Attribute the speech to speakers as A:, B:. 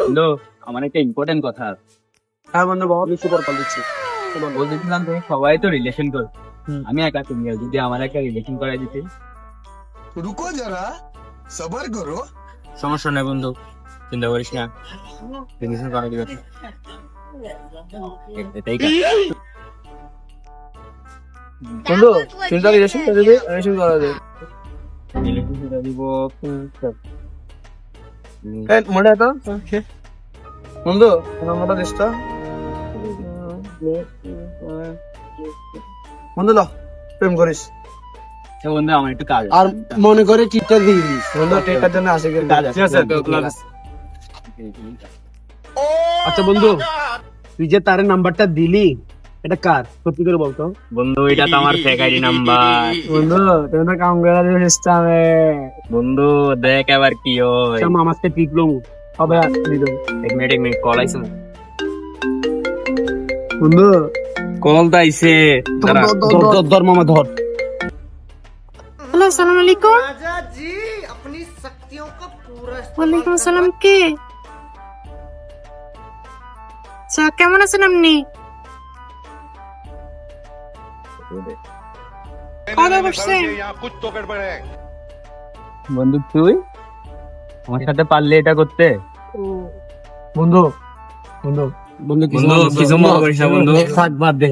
A: বন্ধু আমার একটা ইম্পর্টেন্ট কথা আছে।
B: হ্যাঁ বন্ধু বাবা, আমি সুপার কল দিচ্ছি।
A: বলতেছিলাম তুমি সবাই তো রিলেশন করো, আমি একা তুমি যদি আমার একটা রিলেশন করাই দিতে।
C: रुको जरा सबर करो।
A: সমস্যা নেই বন্ধু, চিন্তা করিস না, রিলেশন করাই দিবে। এটাই কাজ।
B: বন্ধু চিন্তা রিলেশন করে দিবি, রিলেশন করা দে।
A: রিলেশন করে দিব।
B: এই মনে আছে বন্ধু নাম্বারটা দিস তো। বন্ধু ল প্রেম করিস
A: তো বন্ধু আমার একটু কাজ
B: আর মনে করে টিপটা দিস বন্ধু, টিপটার জন্য আসে কিন্তু
A: কাজ আছে।
B: আচ্ছা বন্ধু, তুই যে তার নাম্বারটা দিলি এটা কার, সত্যি করে বলতো।
A: বন্ধু এটা তো আমার ফেক আইডি নাম্বার।
B: বন্ধু তুমি তো কাম করে সিস্টেমে
A: বন্ধু দেখ আবার কি হয়।
B: মামাকে টিপলো হবে দিল।
A: এক মিনিট কল আইছে।
B: বন্ধু
A: কল তো আইছে।
B: ধর মামা ধর।
D: हेलो अस्सलाम वालेकुम।
E: राजा जी अपनी शक्तियों का पूरा
D: ওয়ালাইকুম আসসালাম। কে? আচ্ছা কেমন আছেন আপনি? খাওয়া করছেন?
A: বন্ধু তুই আমার সাথে পারলে এটা করতে?
B: বন্ধু বন্ধু বন্ধু
A: বন্ধু কিছু মনে করিস না বন্ধু।
B: থাক বাদ দে।